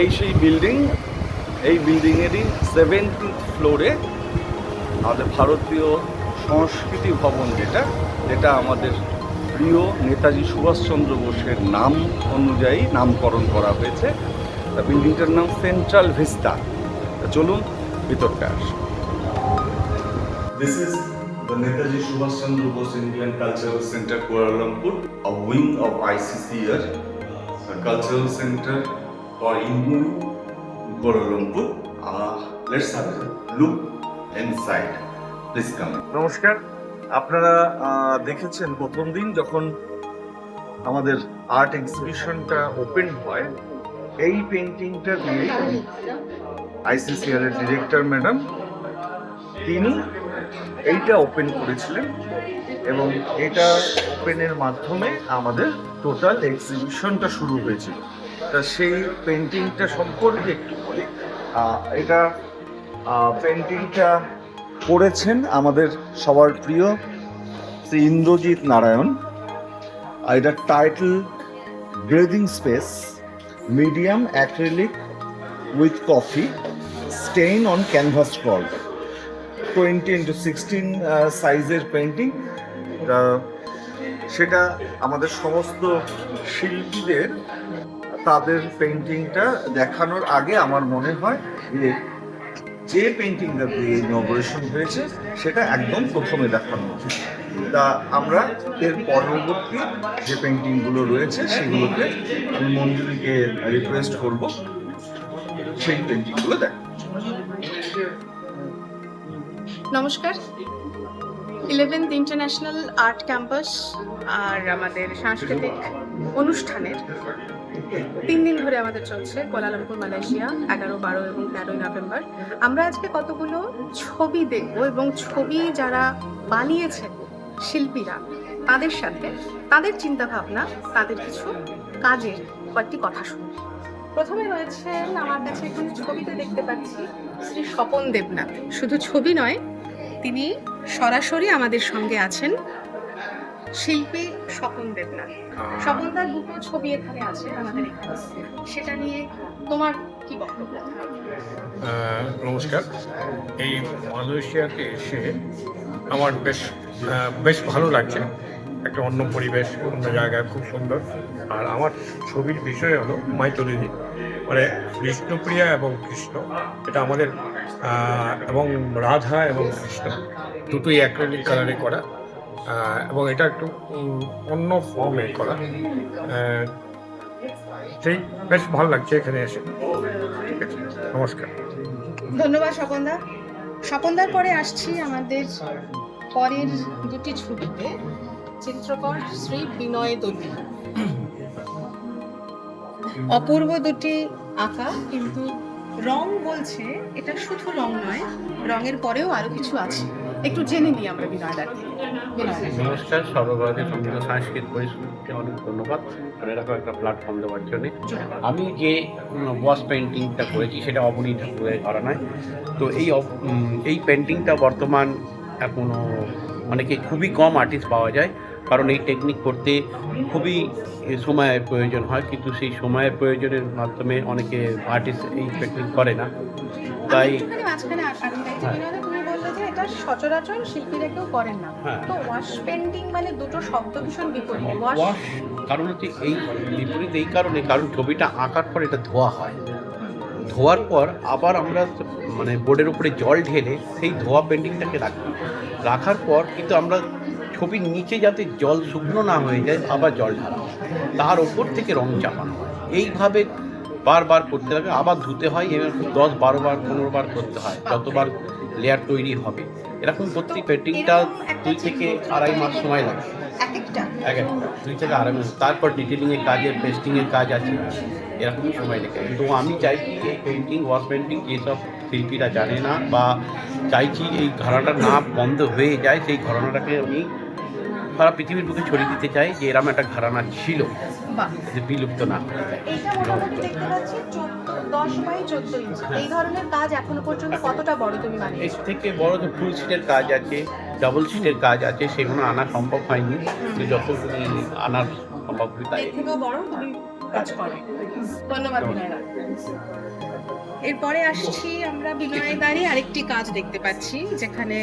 এই সেই বিল্ডিং, এই বিল্ডিংয়েরই 70th ফ্লোরে আমাদের ভারতীয় সংস্কৃতি ভবন, যেটা আমাদের প্রিয় নেতাজি সুভাষচন্দ্র বোসের নাম অনুযায়ী নামকরণ করা হয়েছে। বিল্ডিংটার নাম সেন্ট্রাল ভিস্তা। চলুন ভিতরটা আসুন। This is the Netaji Subhash Chandra Bose Indian Cultural Center, Kuala Lumpur, a wing of ICCR, a cultural center for Indian Kuala Lumpur. Let's have a look inside. Please come. নমস্কার। আপনারা দেখেছেন প্রথম দিন যখন আমাদের আর্ট এক্সিবিশনটা ওপেন হয়, এই পেন্টিংটা দিয়ে আইসিসিআর এর ডিরেক্টর ম্যাডাম তিনি এইটা ওপেন করেছিলেন এবং এটা ওপেনের মাধ্যমে আমাদের টোটাল এক্সিবিশনটা শুরু হয়েছিল। তা সেই পেন্টিংটা সম্পর্কে একটু বলি। এটা পেন্টিংটা করেছেন আমাদের সবার প্রিয় শ্রী ইন্দ্রজিৎ নারায়ণ। আর এটা title breathing space, medium acrylic with coffee stain on canvas scroll, 20x16 সাইজের পেন্টিং। সেটা আমাদের সমস্ত শিল্পীদের তাদের পেন্টিংটা দেখানোর আগে আমার মনে হয় যে পেন্টিংটা দিয়ে ইনঅপারেশন হয়েছে সেটা একদম প্রথমে দেখানো উচিত। তা আমরা এর পরবর্তী যে পেন্টিংগুলো রয়েছে সেগুলোকে আমি মঞ্জুরিকে রিকোয়েস্ট করব সেই পেন্টিংগুলো দেখ। নমস্কার। 11th ইন্টারন্যাশনাল আর্ট ক্যাম্পাস আর আমাদের সাংস্কৃতিক অনুষ্ঠানের 3 দিন ধরে আমাদের চলছে কুয়ালালামপুর, মালয়েশিয়া, 11, 12 এবং 13 নভেম্বর। আমরা আজকে কতগুলো ছবি দেখব এবং ছবি যারা বানিয়েছেন শিল্পীরা, তাদের সাথে তাদের চিন্তাভাবনা, তাদের কিছু কাজের কয়েকটি কথা শুনব। প্রথমে রয়েছেন আমার কাছে এখানে ছবিতে দেখতে পাচ্ছি শ্রী স্বপন দেবনাথ। শুধু ছবি নয়, তিনি সরাসরি আমাদের সঙ্গে আছেন, শিল্পী স্বপন দেবনাথ। স্বপনদার দুটো ছবি এখানে আছে আমাদের এখানে, সেটা নিয়ে তোমার কি বক্তব্য? নমস্কার। এই মালয়েশিয়াতে এসে আমার বেশ ভালো লাগছে। একটা অন্য পরিবেশ, অন্য জায়গায়, খুব সুন্দর। আর আমার ছবির বিষয় হলো মাইথোলজি, মানে বিষ্ণুপ্রিয়া এবং কৃষ্ণ। এটা আমাদের এবং রাধা এবং কৃষ্ণ দুটোই অ্যাক্রিলিক কালারে করা, এবং এটা একটু অন্য ফর্মে করা। সেই বেশ ভালো লাগছে এখানে এসে। নমস্কার। ধন্যবাদ স্বপনদা। স্বপনদার পরে আসছি আমাদের পরের দুটি ছবিতে। চিত্রকর শ্রী বিনয় দলু। অপূর্ব দুটি আঁকা, কিন্তু রং বলছে এটা শুধু রং নয়, রঙের পরেও আরো কিছু আছে। একটু জেনে নিই আমরা বিনয়দার থেকে। নমস্কার। সর্বভারতীয় সংগীত সাংস্কৃতিক পরিষদকে অনেক ধন্যবাদ এরকম একটা প্ল্যাটফর্ম দেওয়ার জন্য। আমি যে বস পেন্টিংটা করেছি সেটা অবনী ঠাকুরের করা নয়। তো এই পেন্টিংটা বর্তমান এখনও অনেকে খুবই কম আর্টিস্ট পাওয়া যায়, কারণ এই টেকনিক করতে খুবই সময়ের প্রয়োজন হয়, কিন্তু সেই সময়ের প্রয়োজনের মাধ্যমে অনেকে আর্টিস্ট এই টেকনিক করে না। তাই এটা সচরাচর শিল্পীরা কেউ করেন না। তো ওয়াশ পেন্টিং মানে দুটো শব্দ ভীষণ বিপরীত। ওয়াশ কারণ হচ্ছে এই বিপরীত এই কারণে, কারণ ছবিটা আঁকার পর এটা ধোয়া হয়, ধোয়ার পর আবার আমরা মানে বোর্ডের উপরে জল ঢেলে সেই ধোয়া পেন্টিংটাকে রাখার পর কিন্তু আমরা ছবির নিচে যাতে জল শুকনো না হয়ে যায় আবার জল ঢালা হয়, তার ওপর থেকে রং চাপানো হয়। এইভাবে বারবার করতে হবে, আবার ধুতে হয়, এবার 10, 12 বার 15 বার করতে হয়, যতবার লেয়ার তৈরি হবে। এরকম প্রত্যেক পেন্টিংটা 2 থেকে 2.5 মাস সময় লাগে, এক একটা 2 থেকে 2.5 মাস। তারপর ডিটেলিংয়ের কাজে, পেস্টিংয়ের কাজ আছে, এরকম সময় লেগে। তো আমি চাইছি এই পেন্টিং, ওয়াল পেন্টিং যেসব শিল্পীরা জানে না, বা চাইছি এই ঘরানাটা না বন্ধ হয়ে যায়, সেই ঘরানাটাকে আমি সারা পৃথিবীর বুকে ছড়িয়ে দিতে চাই যে এরকম একটা ঘরানা ছিল, যে বিলুপ্ত না। এই ধরনের কাজ এখনো পর্যন্ত কতটা বড় তুমি বানিয়েছো? এর থেকে বড় যে ফুল শিটের কাজ আছে, ডাবল শিটের কাজ আছে, সেগুলো আনা সম্ভব হয়নি, যতটুকু আনার সম্ভব হয় তাই। এর থেকেও বড় তুমি কাজকর্ম। ধন্যবাদ বিনয়দা। এরপরে আসছি আমরা বিনয়দারই আরেকটি কাজ দেখতে পাচ্ছি, যেখানে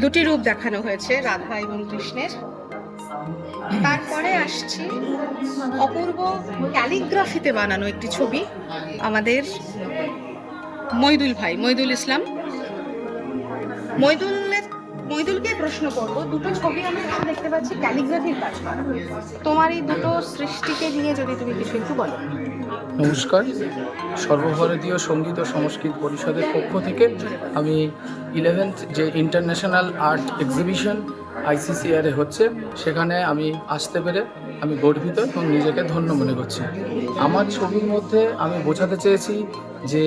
দুটি রূপ দেখানো হয়েছে, রাধা এবং কৃষ্ণের। তারপরে আসছি অপূর্ব ক্যালিগ্রাফিতে বানানো একটি ছবি, আমাদের মইদুল ভাই, মইদুল ইসলাম। মইদুলকে প্রশ্ন করবো, দুটো ছবি আমরা এখানে দেখতে পাচ্ছি ক্যালিগ্রাফির কাজ করা। তোমার এই দুটো সৃষ্টিকে নিয়ে যদি তুমি কিছু একটু বলো। নমস্কার, সর্বভারতীয় সঙ্গীত ও সংস্কৃত পরিষদের পক্ষ থেকে আমি 11th যে ইন্টারন্যাশনাল আর্ট এক্সিবিশন ICCR হচ্ছে, সেখানে আমি আসতে পেরে আমি গর্বিত এবং নিজেকে ধন্য মনে করছি। আমার ছবির মধ্যে আমি বোঝাতে চেয়েছি যে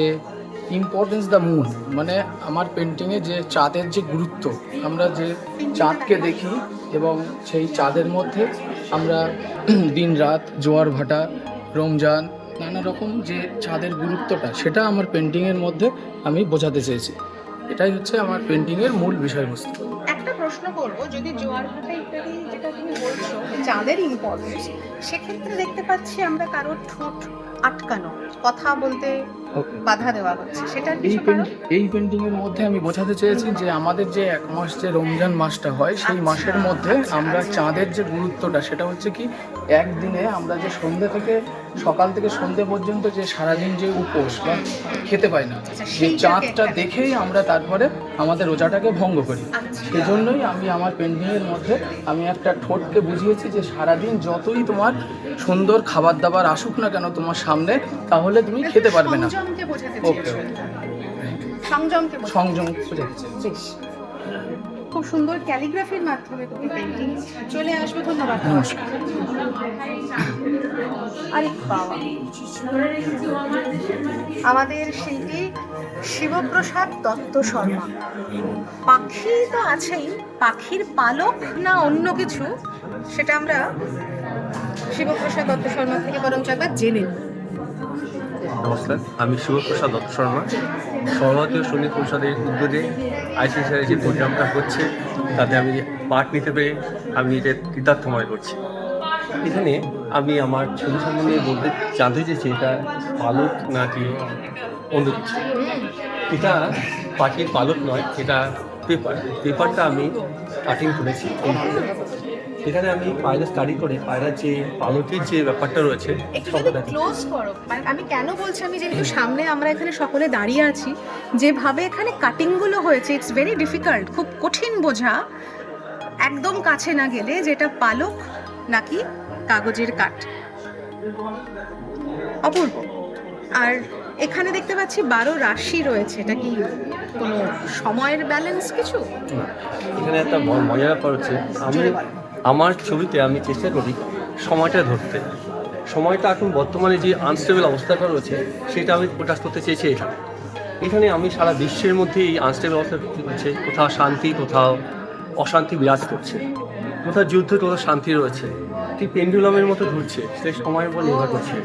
ইম্পর্টেন্স দ্য মুন, মানে আমার পেন্টিংয়ে যে চাঁদের যে গুরুত্ব, আমরা যে চাঁদকে দেখি এবং সেই চাঁদের মধ্যে আমরা দিন রাত, জোয়ার ভাটা, রমজান, নানা রকম যে চাঁদের গুরুত্বটা, সেটা আমার পেন্টিংয়ের মধ্যে আমি বোঝাতে চেয়েছি। এটাই হচ্ছে আমার পেন্টিংয়ের মূল বিষয়বস্তু। একটা প্রশ্ন করবো, যদি জোয়ার ভাটা ইত্যাদি যেটা তুমি বলছো চাঁদের ইম্পর্টেন্স, সেক্ষেত্রে দেখতে পাচ্ছি আমরা কারোর ঠোঁট আটকানো, কথা বলতে বাধা দেওয়া হচ্ছে, সেটার কিছু কারণ? এই পেন্টিংয়ের মধ্যে আমি বোঝাতে চেয়েছি যে আমাদের যে এক মাস যে রমজান মাসটা হয়, সেই মাসের মধ্যে আমরা চাঁদের যে গুরুত্বটা, সেটা হচ্ছে কি একদিনে আমরা যে সন্ধ্যে থেকে সকাল থেকে সন্ধ্যে পর্যন্ত যে সারাদিন যে উপোস বা খেতে পাই না, যে চাঁদটা দেখেই আমরা তারপরে আমাদের রোজাটাকে ভঙ্গ করি। সেজন্যই আমি আমার পেন্টিংয়ের মধ্যে আমি একটা ঠোঁটকে বুঝিয়েছি যে সারাদিন যতই তোমার সুন্দর খাবার দাবার আসুক না কেন তোমার সামনে, তাহলে তুমি খেতে পারবে না। সংযমকে বোঝাতে ওকে, চেয়েছো। সংযমকে সংযম বোঝাতে চেয়েছি। বেশ, খুব সুন্দর ক্যালিগ্রাফির মাধ্যমে তুমি পেন্টিং চলে আসবে। ধন্যবাদ। নমস্কার। আরে বাবা, আমাদের শিল্পী শিবপ্রসাদ দত্ত শর্মা। পাখি তো আছেই, পাখির পালক না অন্য কিছু, সেটা আমরা শিবপ্রসাদ দত্ত শর্মা থেকে বরং একবার জেনে নিই। নমস্কার, আমি শিবপ্রসাদ দত্ত শর্মা। সর্বভারতীয় সঙ্গীত পরিষদের উদ্যোগে ICCR যে প্রোগ্রামটা হচ্ছে, তাতে আমি পার্ট নিতে পেরে আমি এটা কৃতার্থ মনে করছি। এখানে আমি আমার ছবি সম্বন্ধে বলতে জানতে চেয়েছি, এটা পালক নাকি অন্য কিছু। এটা পাখির পালক নয়, এটা পেপারটা আমি কাটিং করেছি। এখানে আমি পায়রা স্টাডি করে পায়রার যে পালকের যে ব্যাপারটা রয়েছে একটু যদি ক্লোজ করো, মানে আমি কেন বলছি, আমি যেহেতু সামনে আমরা এখানে সকলে দাঁড়িয়ে আছি, যেভাবে এখানে কাটিংগুলো হয়েছে, ইটস ভেরি ডিফিকাল্ট, খুব কঠিন বোঝা একদম কাছে না গেলে যেটা পালক নাকি কাগজের কাঠ। অপূর্ব। আর এখানে দেখতে পাচ্ছি 12 রাশি রয়েছে, এটা কি কোনো সময়ের ব্যালেন্স কিছু? এখানে একটা মজার ব্যাপার হচ্ছে, আমার ছবিতে আমি চেষ্টা করি সময়টা ধরতে। সময়টা এখন বর্তমানে যে আনস্টেবল অবস্থাটা রয়েছে, সেটা আমি প্রকাশ করতে চেয়েছি এখানে আমি সারা বিশ্বের মধ্যে এই আনস্টেবল অবস্থা রয়েছে, কোথাও শান্তি, কোথাও অশান্তি বিরাজ করছে, কোথাও যুদ্ধ, কোথাও শান্তি রয়েছে। ঠিক পেন্ডুলামের মতো ঘুরছে, সেই সময়ের উপর নির্ভর করছে।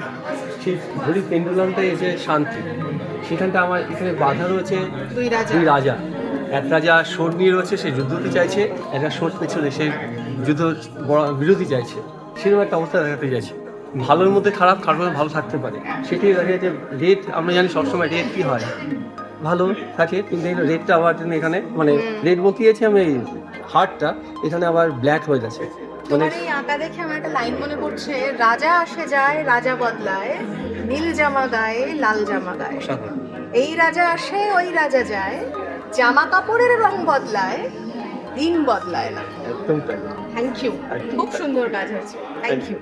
সেই ঘড়ি পেন্ডুলামটাই যে শান্তি, সেখানটা আমার এখানে বাধা রয়েছে দুই রাজা। এক রাজা সোর নিয়ে রয়েছে, সে যুদ্ধ হতে চাইছে, একটা সোর পেছনে সে যুদ্ধ বিরোধী চাইছে, সেরকম একটা অবস্থা দেখাতে চাইছে। ভালোর মধ্যে খারাপ, খারাপের ভালো থাকতে পারে, সেটাই দেখা যে রেড, আমরা জানি সবসময় রেড কী হয়, ভালো থাকে, কিন্তু এই রেডটা আবার এখানে মানে রেড বলতে গেছি আমি, হার্টটা এখানে আবার ব্ল্যাক হয়ে যাচ্ছে। মানে এই আঁকা দেখে আমার একটা লাইন মনে পড়ছে, রাজা আসে যায়, রাজা বদলায়, নীল জামা গায়ে, লাল জামা গায়ে। এই রাজা আসে, ওই রাজা যায়, জামা কাপড়ের রং বদলায়, দিন বদলায় না। একদম তাই। থ্যাংক ইউ, খুব সুন্দর কাজ হয়েছে, থ্যাংক ইউ।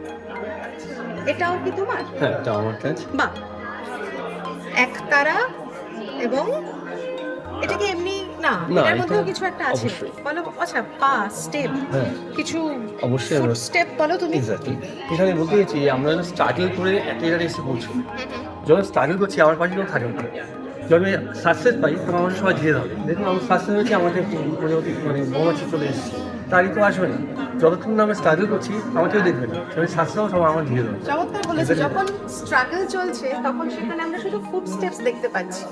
এটাও কি তোমার? হ্যাঁ, এটা আমার কাজ। বাহ, একতারা। এবং এটা কি এমনি না, এর মধ্যেও কিছু একটা আছে বলো? আচ্ছা, পা স্টেপ, কিছু অবশ্যই স্টেপ বলো তুমি। এখানে বলতে গেছি, আমরা যখন স্ট্রাগল করে এত জায়গায় এসে পৌঁছই, যখন স্ট্রাগল করছি আমার পাশে কেউ থাকে না। যখন সাকসেস পাই তখন আমার সবাই ধীরে ধরে, দেখুন আমার সাকসেস হয়েছে, আমাদের মানে মৌমাছি চলে এসেছে, তারই তো আসবে না। যতক্ষণ না আমি স্ট্রাগল করছি আমার কেউ দেখবে না, যখন সাকসেস হবে সবাই আমার ধীরে ধরে। চমৎকার বলেছে, যখন স্ট্রাগল চলছে তখন সেখানে আমরা শুধু ফুট স্টেপস দেখতে পাচ্ছি,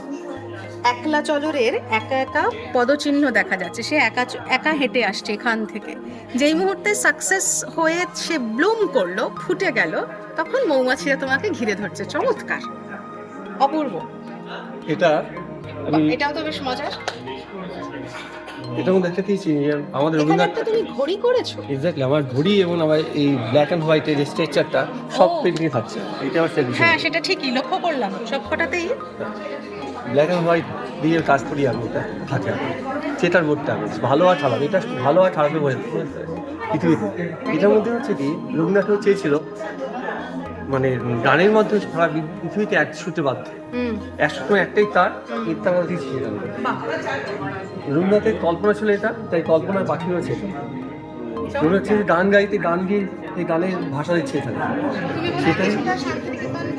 একলা চলরের একা একা পদচিহ্ন দেখা যাচ্ছে, সে একা একা হেঁটে আসছে এখান থেকে। যেই মুহূর্তে সাকসেস হয়ে সে ব্লুম করলো, ফুটে গেল, তখন মৌমাছিরা তোমাকে ঘিরে ধরছে। চমৎকার, অপূর্ব। এটা আমি এটাও তো বেশ মজার। এটার মধ্যে একটা পেয়েছি আমাদের এখানে রবীন্দ্রনাথ একটা তুমি ঘড়ি করেছো। এক্স্যাক্টলি আমার ঘড়ি এবং আমার এই ব্ল্যাক অ্যান্ড হোয়াইটের যে স্ট্রেচারটা সব ও। পেন্টিংয়ে থাকছে। এটা আমার সেলিব্রেশন। হ্যাঁ, সেটা ঠিকই লক্ষ্য করলাম, সব কটাতেই। ব্ল্যাক অ্যান্ড হোয়াইট দিয়ে কাজ করি আমি, এটা থাকে সেটার বোর্ডটা আমি ভালো আর খারাপ, এটা ভালো আর খারাপের বোঝা পৃথিবীতে। এটার মধ্যে হচ্ছে কি রবীন্দ্রনাথ চেয়েছিল মানে গানের মাধ্যমে সারা পৃথিবীতে এক সুতে বাধ্য, এক সুতো একটাই তার, এর তার মধ্যে ছিল রবীন্দ্রনাথের কল্পনা ছিল এটা, তাই কল্পনার পাখি রয়েছে। মনে হচ্ছে যে গান গাইতে গান গিয়ে এই গানের ভাষা দিচ্ছে এখানে, সেটাই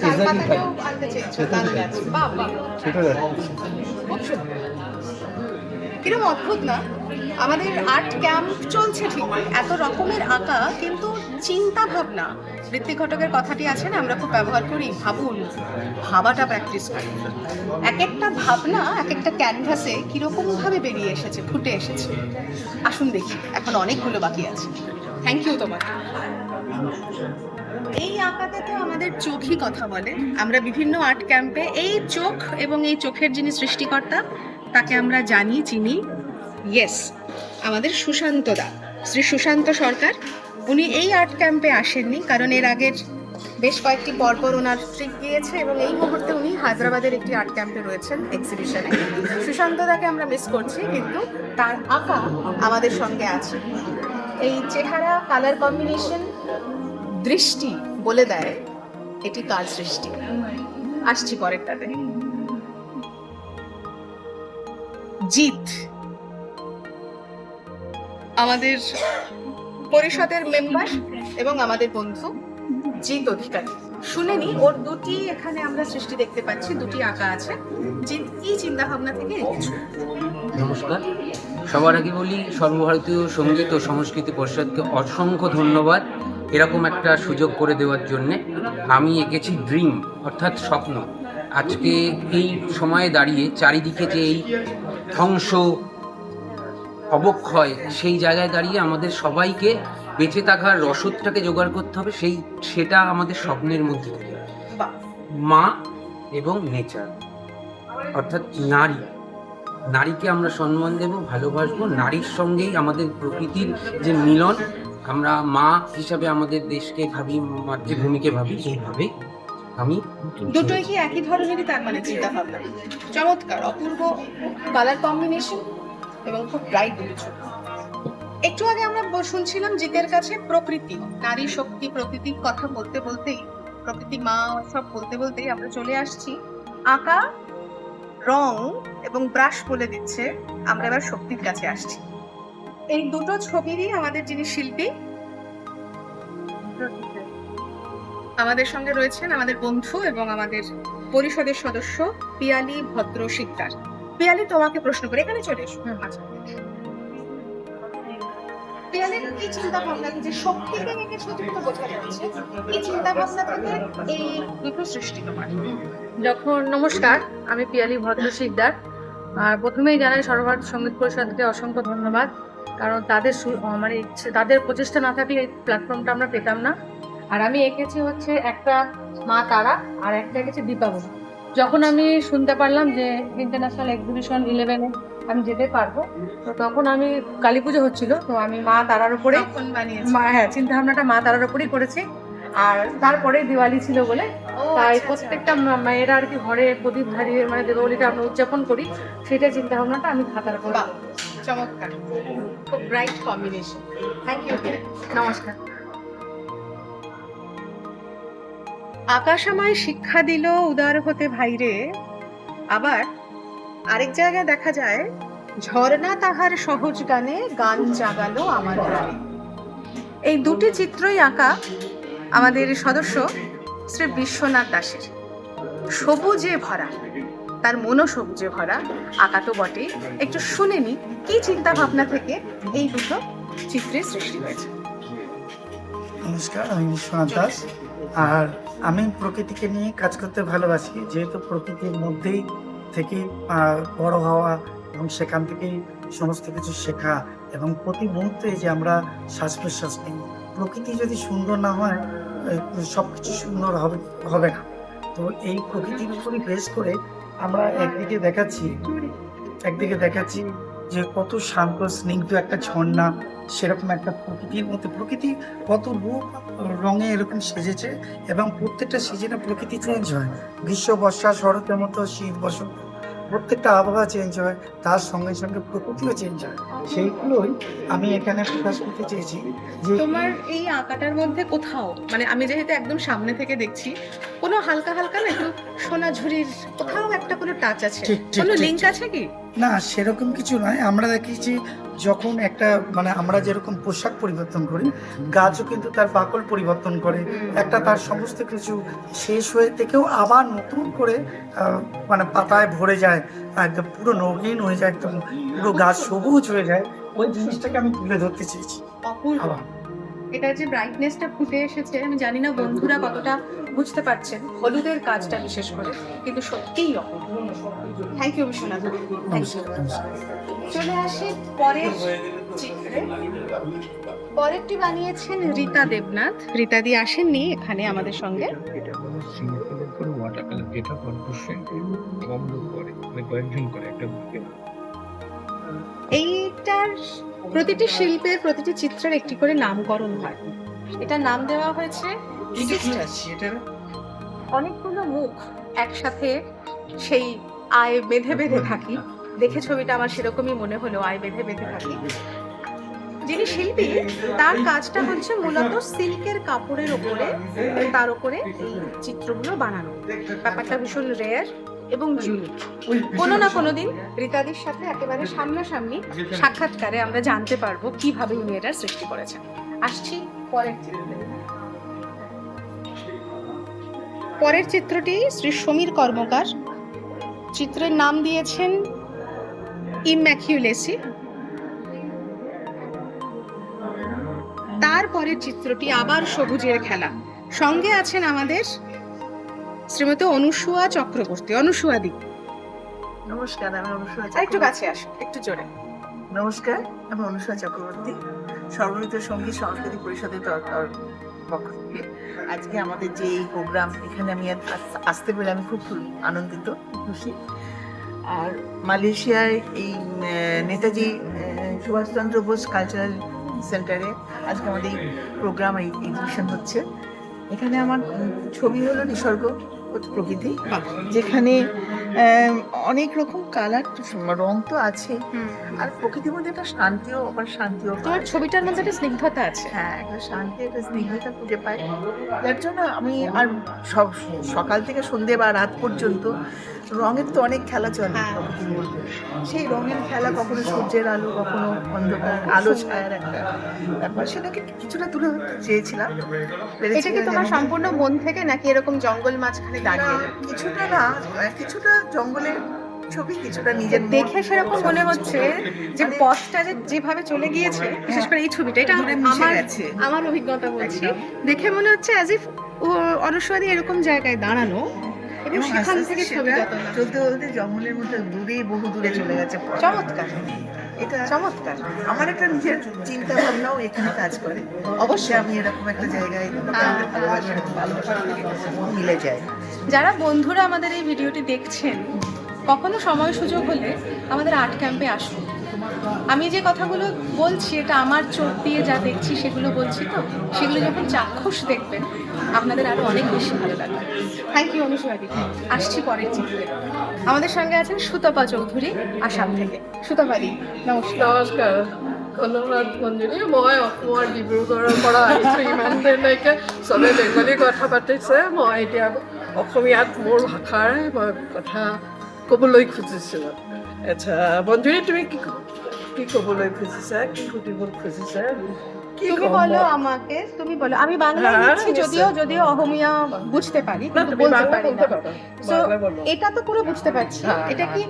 exactly তাই। সেটাই তাই। সেটা কিরকম অদ্ভুত না, আমাদের আর্ট ক্যাম্প চলছে ঠিক, এত রকমের আঁকা, কিন্তু চিন্তা ভাবনা, ঋত্বিক ঘটকের কথাটি আছে না, আমরা খুব ব্যবহার করি, ভাবুন, ভাবাটা প্র্যাকটিস করি। এক একটা ভাবনা এক একটা ক্যানভাসে কিরকম ভাবে বেরিয়ে এসেছে, ফুটে এসেছে। আসুন দেখি, এখন অনেকগুলো বাকি আছে। থ্যাংক ইউ তোমাকে। এই আঁকাতে তো আমাদের চোখই কথা বলে। আমরা বিভিন্ন আর্ট ক্যাম্পে এই চোখ এবং এই চোখের যিনি সৃষ্টিকর্তা তাকে আমরা জানি, চিনি। ইয়েস, আমাদের সুশান্ত দা, শ্রী সুশান্ত সরকার। উনি এই আর্ট ক্যাম্পে আসেননি, কারণ এর আগের বেশ কয়েকটি পরপর ওনার ট্রিপ গিয়েছে এবং এই মুহূর্তে উনি হায়দ্রাবাদের একটি আর্ট ক্যাম্পে রয়েছেন এক্সিবিশনে। সুশান্ত দাকে আমরা মিস করছি, কিন্তু তার আঁকা আমাদের সঙ্গে আছে। এই চেহারা, কালার কম্বিনেশন, দৃষ্টি বলে দেয় এটি কার সৃষ্টি। আসছি পরেরটাতে। জিৎ আমাদের পরিষদের মেম্বার এবং আমাদের বন্ধু জিৎ অধিকারী। শুনেনি, ওর দুটি এখানে আমরা সৃষ্টি দেখতে পাচ্ছি, দুটি আঁকা আছে। জিৎ কি চিন্তা ভাবনা থেকে এঁকেছো? নমস্কার। সবার আগে বলি সর্বভারতীয় সঙ্গীত ও সংস্কৃতি পরিষদকে অসংখ্য ধন্যবাদ এরকম একটা সুযোগ করে দেওয়ার জন্যে। আমি এঁকেছি ড্রিম, অর্থাৎ স্বপ্ন। আজকে এই সময়ে দাঁড়িয়ে চারিদিকে যে এই ধ্বংস অবক্ষয়, সেই জায়গায় দাঁড়িয়ে আমাদের সবাইকে বেঁচে থাকার রসদটাকে জোগাড় করতে হবে, সেটা আমাদের স্বপ্নের মধ্যে থেকে। মা এবং নেচার, অর্থাৎ নারীকে আমরা সম্মান দেব, ভালোবাসবো। নারীর সঙ্গেই আমাদের প্রকৃতির যে মিলন, আমরা মা হিসাবে আমাদের দেশকে ভাবি, মাতৃভূমিকে ভাবি, এইভাবে আমি দুটোই কি একই ধরনেরই তার মানে চিন্তা ভাবনা? চমৎকার, অপূর্ব কালার কম্বিনেশন এবং খুব ব্রাইট দুটো ছবি। একটু আগে আমরা শুনছিলাম জিতের কাছে প্রকৃতি, নারী শক্তি, প্রকৃতির কথা বলতে বলতেই, প্রকৃতি মা সব বলতে বলতেই আমরা চলে আসছি আঁকা, রং এবং ব্রাশ বলে দিচ্ছে। আমরা এবার শক্তির কাছে আসছি। এই দুটো ছবিরই আমাদের যিনি শিল্পী আমাদের সঙ্গে রয়েছেন, আমাদের বন্ধু এবং আমাদের পরিষদের সদস্য পিয়ালি ভদ্র শিকদার। পিয়ালি, তোমাকে প্রশ্ন করে এখানে চলে এসো। আচ্ছা, পিয়ালির কি চিন্তা ভাবনা, যে শক্তিকে এঁকেছো তুমি তো বোঝা যাচ্ছে, কি চিন্তা ভাবনা থেকে এই দুটো সৃষ্টি তোমার? নমস্কার, আমি পিয়ালি ভদ্র শিকদার। আর প্রথমেই জানাই সর্বভারতীয় সঙ্গীত পরিষদকে অসংখ্য ধন্যবাদ, কারণ তাদের প্রচেষ্টা না থাকলে এই প্ল্যাটফর্মটা আমরা পেতাম না। আর আমি এঁকেছি হচ্ছে একটা মা তারা আর একটা এঁকেছি দীপাবলি। যখন আমি শুনতে পারলাম যে ইন্টারন্যাশনাল এক্সিবিশন 11-এ আমি যেতে পারবো, তো তখন আমি কালী পুজো হচ্ছিল, তো আমি মা তারার উপরে চিন্তা ভাবনাটা মা তারার উপরেই করেছি। আর তারপরে দিওয়ালি ছিল বলে তাই প্রত্যেকটা মেয়েরা আর কি ঘরে প্রদীপ ধারিয়ে মানে দীপাবলিটা আমরা উদযাপন করি, সেটা চিন্তা ভাবনাটা আমি খাতার উপর। চমৎকার, খুব ব্রাইট কম্বিনেশন। Thank you. নমস্কার। আকাশ আমায় শিক্ষা দিল উদার হতে ভাইরে, আবার আরেক জায়গায় দেখা যায় ঝর্ণা তাহার সহজ গানে গান জাগালো আমার প্রাণে। এই দুটি চিত্রই আঁকা আমাদের সদস্য শ্রী বিশ্বনাথ দাসের। সবুজে ভরা, তার মনও সবুজে ভরা, আঁকা তো বটেই। একটু শুনে নি কি চিন্তা ভাবনা থেকে এই দুটো চিত্রের সৃষ্টি হয়েছে। নমস্কার, আমি বিশ্বনাথ দাস। আর আমি প্রকৃতিকে নিয়ে কাজ করতে ভালোবাসি, যেহেতু প্রকৃতির মধ্যেই থেকেই বড় হওয়া এবং সেখান থেকেই সমস্ত কিছু শেখা এবং প্রতি মুহূর্তে যে আমরা শ্বাস প্রশ্বাস নিই, প্রকৃতি যদি সুন্দর না হয় সব কিছু সুন্দর হবে না। তো এই প্রকৃতির উপরই বেশ করে আমরা একদিকে দেখাচ্ছি যে কত শান্ত স্নিগ্ধ একটা ঝর্ণা, সেরকম একটা প্রকৃতির মধ্যে প্রকৃতি কত রূপ রঙে এরকম সেজেছে এবং প্রত্যেকটা সিজনে প্রকৃতি চেঞ্জ হয়। গ্রীষ্ম, বর্ষা, শরতের মতো শীত, বসন্ত, প্রত্যেকটা আবহাওয়া চেঞ্জ হয়, তার সঙ্গে সঙ্গে প্রকৃতিও চেঞ্জ হয়। সেইগুলোই আমি এখানে প্রকাশ করতে চেয়েছি যে তোমার এই আঁকাটার মধ্যে কোথাও, মানে আমি যেহেতু একদম সামনে থেকে দেখছি, কোনো হালকা হালকা না একটু সোনাঝুরির কোথাও একটা কোনো টাচ আছে, ঠিক, ঠিক, কোনো ঠিক, লিঙ্ক ঠিক। আছে কি? না, সেরকম কিছু নয়। আমরা দেখেছি যখন একটা মানে আমরা যেরকম পোশাক পরিবর্তন করি, গাছও কিন্তু তার বাকল পরিবর্তন করে, একটা তার সমস্ত কিছু শেষ হয়ে থেকেও আবার নতুন করে মানে পাতায় ভরে যায়, একদম পুরো নগীন হয়ে যায়, একদম পুরো গাছ সবুজ হয়ে যায়। ওই জিনিসটাকে আমি তুলে ধরতে চেয়েছি। অপূর্ব। আবার এটা যে ব্রাইটনেসটা ফুটে এসেছে, আমি জানি না বন্ধুরা কতটা বুঝতে পারছেন, হলুদের কাজটা বিশেষ করে, কিন্তু সত্যিই অপূর্ব। Thank you Biswanath. চলে আসি পরের চিত্রে। পরেরটি বানিয়েছেন রীতা দেবনাথ। রীতাদি আসেননি এখানে আমাদের সঙ্গে। এটা হলো সিঙ্গাপুরের কোনো ওয়াটার কালার, যেটা কর্পোরেশন কম লোক করে, মানে কয়েকজন করে একটা গ্রুপে। এইটার প্রতিটি শিল্পের প্রতিটি চিত্রের একটি করে নামকরণ হয়। এটা নাম দেওয়া হয়েছে Sisters। অনেকগুলো মুখ একসাথে সেই আয় বেঁধে বেঁধে থাকি, দেখে ছবিটা আমার সেরকমই মনে হলো, আয় বেঁধে বেঁধে থাকি। যিনি শিল্পী তার কাজটা হচ্ছে মূলত সিল্কের কাপড়ের ওপরে, তার উপরে এই চিত্রগুলো বানানো। ব্যাপারটা ভীষণ রেয়ার এবং ইউনিক। কোনো না কোনো দিন রীতাদির সাথে একেবারে সামনাসামনি সাক্ষাৎকারে আমরা জানতে পারবো কিভাবে উনি এটার সৃষ্টি করেছেন। আসছি পরের চিত্রে। পরের চিত্রটি শ্রী সমীর কর্মকার। চিত্রের নাম দিয়েছেন ইম্যাকিউলেসি। তারপরের চিত্রটি আবার সবুজের খেলা। সঙ্গে আছেন আমাদের শ্রীমতী অনুসুয়া চক্রবর্তী। অনুসুয়া দি, নমস্কার, আমি অনুসুয়া একটু কাছে আসো, একটু জোরে। নমস্কার, আমি অনুসুয়া চক্রবর্তী, সর্বমিত সঙ্গীত সাংস্কৃতিক পরিষদের পক্ষ থেকে আজকে আমাদের যে এই প্রোগ্রাম, এখানে আমি আসতে পেরে আমি খুব আনন্দিত, খুশি। আর মালয়েশিয়ায় এই নেতাজি সুভাষচন্দ্র বোস কালচারাল সেন্টারে আজকে আমাদের এই প্রোগ্রাম, এই এক্সিবিশন হচ্ছে। এখানে আমার ছবি হলো নিসর্গ প্রকৃতি, যেখানে অনেক রকম কালার, রং তো আছে, আর প্রকৃতির মধ্যে একটা শান্তিও তোমার ছবিটার মধ্যে একটা স্নিগ্ধতা আছে। হ্যাঁ, একটা শান্তি, একটা স্নিগ্ধতা খুঁজে পাই। যার জন্য আমি আর সকাল থেকে সন্ধ্যে বা রাত পর্যন্ত রঙের তো অনেক খেলা চলে প্রকৃতির মধ্যে। সেই রঙের খেলা, কখনো সূর্যের আলো, কখনো অন্ধকার, আলো ছায়ার একটা ব্যাপার, সেটাকে কিছুটা তুলে ধরতে চেয়েছিলাম। এটা কি তোমার সম্পূর্ণ মন থেকে, নাকি এরকম জঙ্গল মাঝখানে দাঁড়িয়ে? কিছুটা জঙ্গলের ছবি, কিছুটা নিজের দেখে সেরকম মনে হচ্ছে যে পথটা যেভাবে চলে গিয়েছে, বিশেষ করে এই ছবিটা, এটা আমার অভিজ্ঞতা বলছি, দেখে মনে হচ্ছে অ্যাজ ইফ অনুসুয়াদি এরকম জায়গায় দাঁড়ানো এবং সেখান থেকে ছবিটা চলতে চলতে জঙ্গলের মধ্যে বহু দূরে চলে গেছে। চমৎকার, এটা চমৎকার। আমার একটা নিজের চিন্তা ভাবনাও এখানে কাজ করে। অবশ্যই আমি এরকম একটা জায়গায় ভালোবাসা মিলে যায়। যারা বন্ধুরা আমাদের এই ভিডিওটি দেখছেন, কখনো সময় সুযোগ হলে আমাদের আর্ট ক্যাম্পে আসুন। আমি যে কথাগুলো বলছি, এটা আমার চোখ দিয়ে যা দেখছি সেগুলো বলছি, তো সেগুলো যখন চাক্ষুষ দেখবেন আপনাদের আরো অনেক বেশি ভালো লাগবে। থ্যাংক ইউ অনুসুয়াদি। আসছি পরের চিত্রে। আমাদের সঙ্গে আছেন সুতপা চৌধুরী, আসাম থেকে। সুতপাদি, নমস্কার। নমস্কাৰ, ধন্যবাদ মঞ্জুৰী। মই অসমৰ ডিব্ৰুগড়ৰ পৰা আহিছোঁ। ইমান দেৰিলৈকে চবে বেংগলী কথা পাতিছে, মই এতিয়া অসমীয়াত মোৰ ভাষাৰে মই কথা ক'বলৈ খুজিছিলোঁ। আচ্ছা মঞ্জুৰী, তুমি কি ক'বলৈ খুজিছা, কি সুধিব খুজিছা? তুমি বলো আমাকে, তুমি বলো। আমি বাংলা বলছি, যদিও অহমিয়া বুঝতে পারি, কিন্তু বলতে পারি না। সো এটা তো পুরো বুঝতে পারছি। এটা কি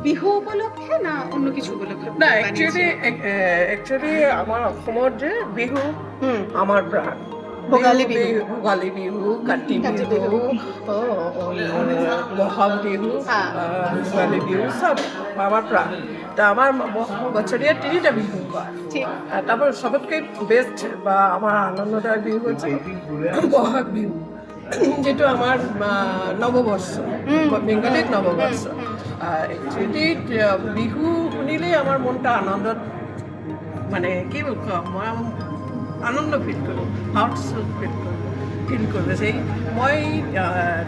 বিহু উপলক্ষে না অন্য কিছু উপলক্ষে? না, একচুয়ালি আমাৰ অসমত যে বিহু আমাৰ প্ৰাণ, ভোগালী বিহু। ভোগালী বিহু, কাতি বিহু, বহাগ বিহু, হ্যাঁ। ভোগালী বিহু সব আমার প্রাণ। তা আমার বছরে 3টা বিহু হয়। ঠিক। আর তারপর সবথেকে বেস্ট বা আমার আনন্দদায়ক বিহু হচ্ছে বহাগ বিহু, যেটা আমার নববর্ষ, বেঙ্গলির নববর্ষ। আর অ্যাকচুয়ালি বিহু শুনিলে আমার মনটা আনন্দ, মানে কি বলবো, মই আনন্দ ফিল কৰোঁ, হাৰ্ট ফিল কৰোঁ। সেই মই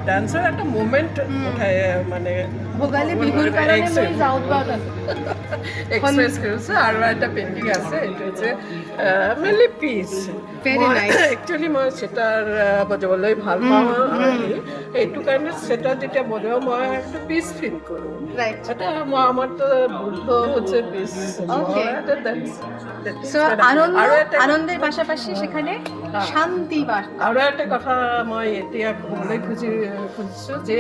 ডান্সৰ এটা মুভমেণ্ট মানে ভোগালী বিহুৰ কাৰণে মই যাওঁ এক্সপ্ৰেছ কৰিছোঁ। আৰু এটা পেইণ্টিং আছে, এইটো হৈছে mainly peach. Very nice. Actually মই চেতাৰ বজাবলৈ ভাল পাওঁ, সেইটো কাৰণে চেতাৰ যেতিয়া বজাওঁ মই একটু পিচ ফিল কৰোঁ। রাইট। এটা আমার তো বুদ্ধ হচ্ছে পিস। Okay. সো আনন্দের পাশাপাশি সেখানে শান্তি বাস। আৰু এটা কথা মই এতিয়া ক'বলৈ খুজিছোঁ যে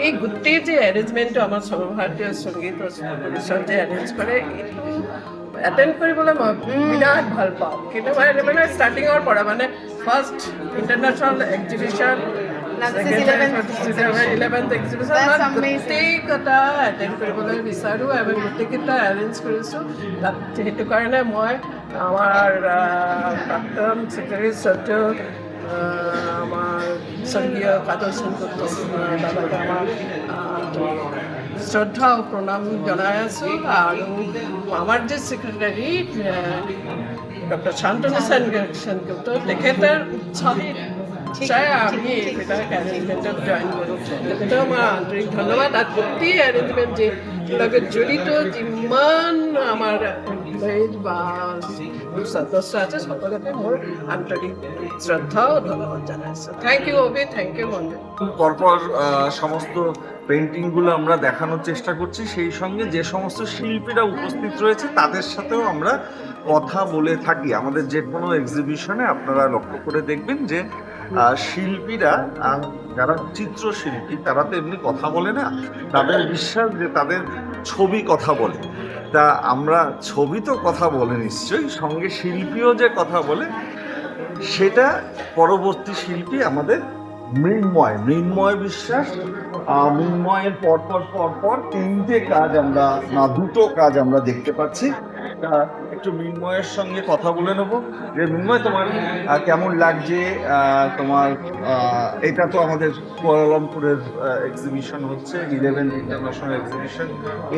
এই গোটেই যে এৰেঞ্জমেণ্টটো আমাৰ সৰ্বভাৰতীয় সংগীত পৰিষদ যে এৰেঞ্জ কৰে, এইটো এটেণ্ড কৰিবলৈ মই বিৰাট ভাল পাওঁ। কিন্তু মানে ষ্টাৰ্টিঙৰ পৰা মানে first international exhibition, 11th exhibition গোটেইকেইটা এটেণ্ড কৰিবলৈ বিচাৰোঁ আৰু গোটেইকেইটা এৰেঞ্জ কৰিছোঁ। তাত সেইটো কাৰণে মই আমাৰ প্ৰাক্তন ছেক্ৰেটাৰী শ্ৰদ্ধেয় আমাৰ স্বৰ্গীয় কাজল সেনগুপ্ত দাদাকে আমাৰ শ্ৰদ্ধা আৰু প্ৰণাম জনাই আছোঁ। আৰু আমাৰ যে ছেক্ৰেটাৰী ডক্টৰ শান্তনু সেনগুপ্ত, তেখেতৰ উৎসাহে আমি এইবিলাক এৰেঞ্জমেণ্টত জইন কৰোঁ। তেখেতেও মই আন্তৰিক ধন্যবাদ। আৰু গোটেই এৰেঞ্জমেণ্ট যে লগত জড়িত যিমান আমাৰ এমপ্লয়িজ বা সদস্য আছে, সকলোকে মোৰ আন্তৰিক শ্ৰদ্ধা ও ধন্যবাদ জানাইছোঁ। Thank you Abhi, thank you Manju. পরপর সমস্ত পেন্টিংগুলো আমরা দেখানোর চেষ্টা করছি, সেই সঙ্গে যে সমস্ত শিল্পীরা উপস্থিত রয়েছে তাদের সাথেও আমরা কথা বলে থাকি। আমাদের যে কোনো এক্সিবিশনে আপনারা লক্ষ্য করে দেখবেন যে শিল্পীরা, যারা চিত্রশিল্পী, তারা তো এমনি কথা বলে না, তাদের বিশ্বাস যে তাদের ছবি কথা বলে। তা আমরা ছবি তো কথা বলে নিশ্চয়ই, সঙ্গে শিল্পীও যে কথা বলে, সেটা পরবর্তী শিল্পী আমাদের মৃন্ময় বিশ্বাস। মৃন্ময়ের পরপর 3টে কাজ আমরা, না 2টো কাজ আমরা দেখতে পাচ্ছি। একটু মৃন্ময়ের সঙ্গে কথা বলে নেবো যে মৃন্ময়, তোমার কেমন লাগছে? তোমার এটা তো আমাদের কুয়ালালামপুরের এক্সিবিশন হচ্ছে, 11th ইন্টারন্যাশনাল এক্সিবিশন।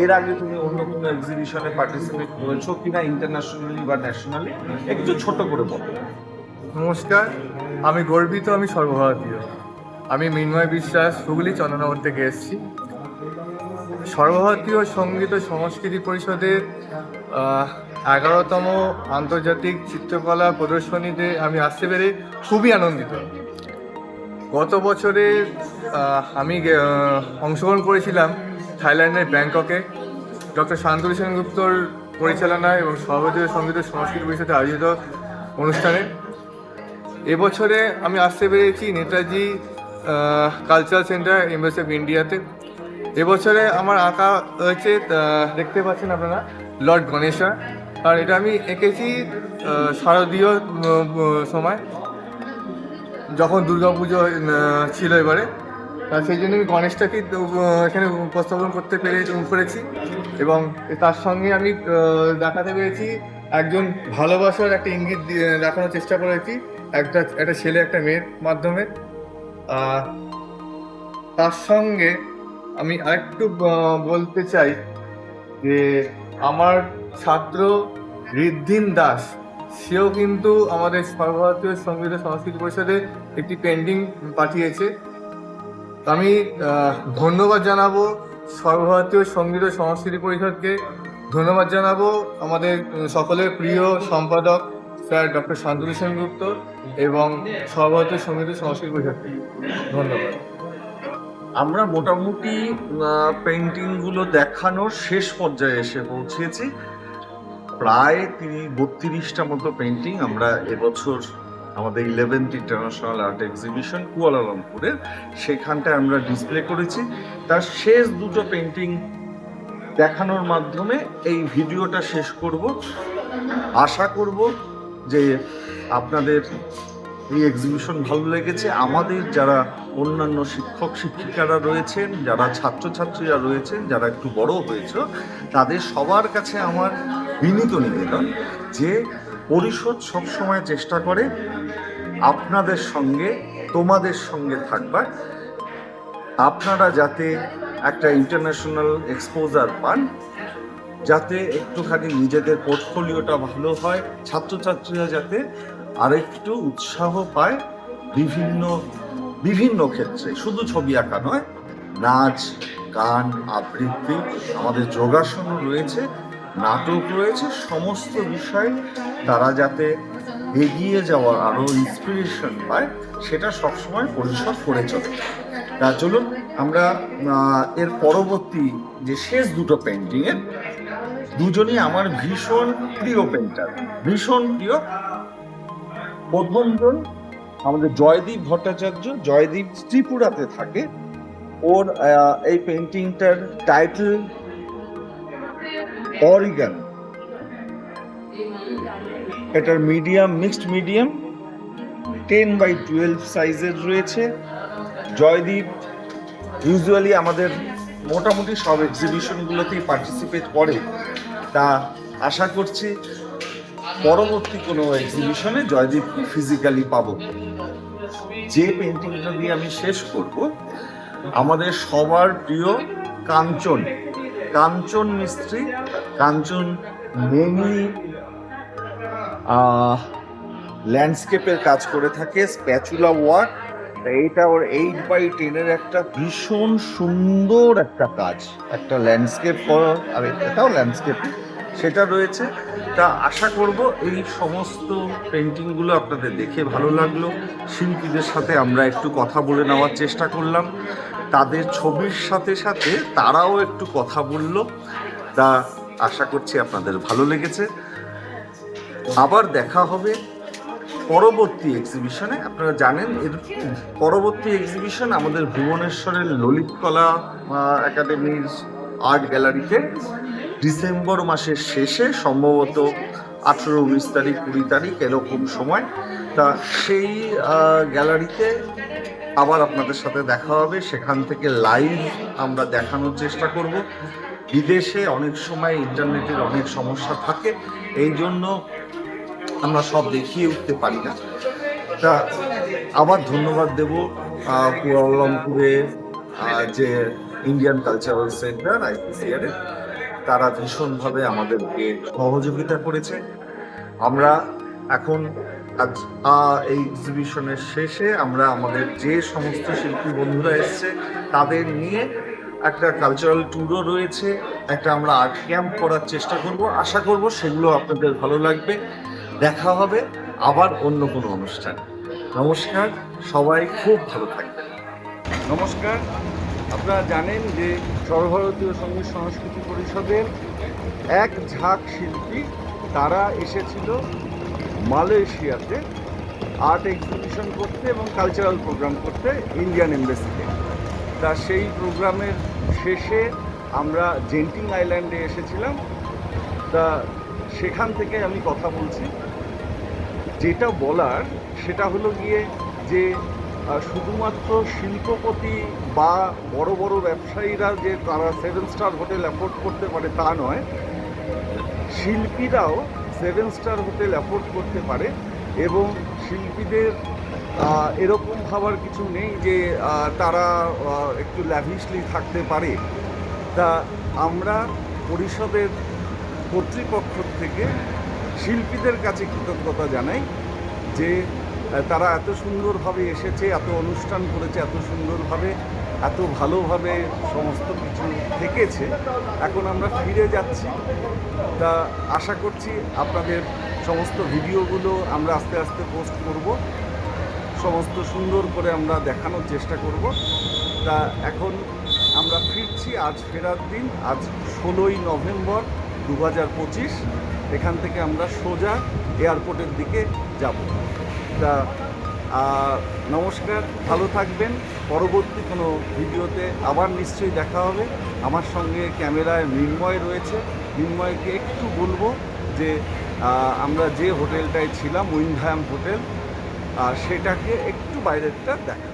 এর আগে তুমি অন্য কোনো এক্সিবিশনে পার্টিসিপেট করেছো কিনা, ইন্টারন্যাশনালি বা ন্যাশনালি? একটু ছোট করে বলো। নমস্কার, আমি গর্বিত, আমি সর্বভারতীয়। আমি মৃন্ময় বিশ্বাস, হুগলি চন্দ্রনগর থেকে এসেছি। সর্বভারতীয় সঙ্গীত ও সংস্কৃতি পরিষদের 11তম আন্তর্জাতিক চিত্রকলা প্রদর্শনীতে আমি আসতে পেরে খুবই আনন্দিত। গত বছরে আমি অংশগ্রহণ করেছিলাম থাইল্যান্ডের ব্যাংককে ডক্টর শান্তনু সেনগুপ্তর পরিচালনায় এবং সর্বভারতীয় সঙ্গীত ও সংস্কৃতি পরিষদে আয়োজিত অনুষ্ঠানে। এবছরে আমি আসতে পেরেছি Netaji cultural centre, embassy of ইন্ডিয়াতে। এবছরে আমার আঁকা হয়েছে, দেখতে পাচ্ছেন আপনারা, লর্ড গণেশা। আর এটা আমি এঁকেছি শারদীয় সময়, যখন দুর্গাপুজো ছিল এবারে। সেই জন্য আমি গণেশটাকে এখানে উপস্থাপন করতে পেরেছি এবং তার সঙ্গে আমি দেখাতে পেরেছি একজন ভালোবাসার একটা ইঙ্গিত দেখানোর চেষ্টা করেছি একটা ছেলে একটা মেয়ের মাধ্যমে। তার সঙ্গে আমি আরেকটু বলতে চাই যে আমার ছাত্র ঋদ্ধিম দাস, সেও কিন্তু আমাদের সর্বভারতীয় সঙ্গীত ও সংস্কৃতি পরিষদে একটি পেন্টিং পাঠিয়েছে। আমি ধন্যবাদ জানাবো সর্বভারতীয় সঙ্গীত ও সংস্কৃতি পরিষদকে, ধন্যবাদ জানাবো আমাদের সকলের প্রিয় সম্পাদক স্যার ডক্টর শান্তনু সেনগুপ্ত এবং সর্বভারতীয় সঙ্গীত ও সংস্কৃতি পরিষদকে ধন্যবাদ। আমরা মোটামুটি পেন্টিংগুলো দেখানোর শেষ পর্যায়ে এসে পৌঁছেছি। প্রায় 32টা মতো পেন্টিং আমরা এবছর আমাদের 11th ইন্টারন্যাশনাল আর্ট এক্সিবিশন কুয়ালালামপুরের সেখানটায় আমরা ডিসপ্লে করেছি। তার শেষ 2টো পেন্টিং দেখানোর মাধ্যমে এই ভিডিওটা শেষ করব। আশা করব যে আপনাদের এই এক্সিবিশন ভালো লেগেছে। আমাদের যারা অন্যান্য শিক্ষক শিক্ষিকারা রয়েছেন, যারা ছাত্রছাত্রীরা রয়েছেন, যারা একটু বড় হয়েছে, তাদের সবার কাছে আমার বিনীত নিবেদন যে পরিষদ সবসময় চেষ্টা করে আপনাদের সঙ্গে, তোমাদের সঙ্গে থাকবার, আপনারা যাতে একটা ইন্টারন্যাশনাল এক্সপোজার পান, যাতে একটুখানি নিজেদের পোর্টফোলিওটা ভালো হয়, ছাত্রছাত্রীরা যাতে আরেকটু উৎসাহ পায় বিভিন্ন ক্ষেত্রে, শুধু ছবি আঁকা নয়, নাচ, গান, আবৃত্তি, আমাদের যোগাসনও রয়েছে, নাটক রয়েছে, সমস্ত বিষয়ে তারা যাতে এগিয়ে যাওয়ার আরও ইন্সপিরেশন পায়, সেটা সবসময় পরিষদ করে চলে। তা চলুন আমরা এর পরবর্তী যে শেষ দুটো পেন্টিংয়ের, দুজনই আমার ভীষণ প্রিয় পেন্টার, ভীষণ প্রিয়। প্রথমজন আমাদের জয়দীপ ভট্টাচার্য, জয়দীপ ত্রিপুরাতে থাকে। ওর এই পেন্টিংটার টাইটেল অরিগান। এটার মিডিয়াম, মিক্সড মিডিয়াম, 10x12 সাইজের রয়েছে। জয়দীপ ইউজুয়ালি আমাদের মোটামুটি সব এক্সিবিশনগুলোতেই পার্টিসিপেট করে। তা আশা করছি পরবর্তী কোনো এক্সিবিশনে জয়দীপকে ফিজিক্যালি পাবো। যে পেন্টিংটা দিয়ে আমি শেষ করব, আমাদের সবার প্রিয় কাঞ্চন, কাঞ্চন মিস্ত্রি। কাঞ্চন মেনলি ল্যান্ডস্কেপের কাজ করে থাকে, স্প্যাচুলা ওয়ার্ক। এইটা ওর 8x10 একটা ভীষণ সুন্দর একটা কাজ, একটা ল্যান্ডস্কেপ করার, আর এটাও ল্যান্ডস্কেপ, সেটা রয়েছে। তা আশা করব এই সমস্ত পেন্টিংগুলো আপনাদের দেখে ভালো লাগলো। শিল্পীদের সাথে আমরা একটু কথা বলে নেওয়ার চেষ্টা করলাম, তাদের ছবির সাথে সাথে তারাও একটু কথা বলল। তা আশা করছি আপনাদের ভালো লেগেছে। আবার দেখা হবে পরবর্তী এক্সিবিশনে। আপনারা জানেন এর পরবর্তী এক্সিবিশন আমাদের ভুবনেশ্বরের ললিতকলা একাডেমির আর্ট গ্যালারিতে ডিসেম্বর মাসের শেষে, সম্ভবত 18, 19 তারিখ, 20 তারিখ এরকম সময়। তা সেই গ্যালারিতে আবার আপনাদের সাথে দেখা হবে। সেখান থেকে লাইভ আমরা দেখানোর চেষ্টা করব। বিদেশে অনেক সময় ইন্টারনেটের অনেক সমস্যা থাকে, এই জন্য আমরা সব দেখিয়ে উঠতে পারি না। তা আবার ধন্যবাদ দেব কুয়ালালামপুরে যে ইন্ডিয়ান কালচারাল সেন্টার ICCR, তারা ভীষণভাবে আমাদেরকে সহযোগিতা করেছে। আমরা এখন আজ এই এক্সিবিশনের শেষে আমরা আমাদের যে সমস্ত শিল্পী বন্ধুরা এসছে তাদের নিয়ে একটা কালচারাল ট্যুরও রয়েছে, একটা আমরা আর্ট ক্যাম্প করার চেষ্টা করব। আশা করব সেগুলো আপনাদের ভালো লাগবে। দেখা হবে আবার অন্য কোনো অনুষ্ঠান। নমস্কার, সবাই খুব ভালো থাকবেন। নমস্কার। আপনারা জানেন যে সর্বভারতীয় সঙ্গীত সংস্কৃতি পরিষদের এক ঝাঁক শিল্পী, তারা এসেছিল মালয়েশিয়াতে আর্ট এক্সিবিশন করতে এবং কালচারাল প্রোগ্রাম করতে ইন্ডিয়ান এমবেসিতে। তা সেই প্রোগ্রামের শেষে আমরা জেন্টিং আইল্যান্ডে এসেছিলাম। তা সেখান থেকে আমি কথা বলছি। যেটা বলার সেটা হলো গিয়ে যে শুধুমাত্র শিল্পপতি বা বড় বড় ব্যবসায়ীরা যে তারা 7 স্টার হোটেল অ্যাফোর্ড করতে পারে তা নয়, শিল্পীরাও 7 স্টার হোটেল অ্যাফোর্ড করতে পারে। এবং শিল্পীদের এরকম ভাবার কিছু নেই যে তারা একটু ল্যাভিশলি থাকতে পারে। তা আমরা পরিষদের কর্তৃপক্ষ থেকে শিল্পীদের কাছে কৃতজ্ঞতা জানাই যে তারা এত সুন্দরভাবে এসেছে, এত অনুষ্ঠান করেছে, এত সুন্দরভাবে, এত ভালোভাবে সমস্ত কিছু থেকেছে। এখন আমরা ফিরে যাচ্ছি। তা আশা করছি আপনাদের সমস্ত ভিডিওগুলো আমরা আস্তে আস্তে পোস্ট করব, সমস্ত সুন্দর করে আমরা দেখানোর চেষ্টা করব। তা এখন আমরা ফিরছি, আজ ফেরার দিন, আজ 16ই নভেম্বর 2025। এখান থেকে আমরা সোজা এয়ারপোর্টের দিকে যাব। তা নমস্কার, ভালো থাকবেন। পরবর্তী কোনো ভিডিওতে আবার নিশ্চয়ই দেখা হবে। আমার সঙ্গে ক্যামেরায় মৃন্ময় রয়েছে। মৃন্ময়কে একটু বলবো যে আমরা যে হোটেলটায় ছিলাম, উইন্ডহ্যাম হোটেল, আর সেটাকে একটু বাইরেরটা দেখা।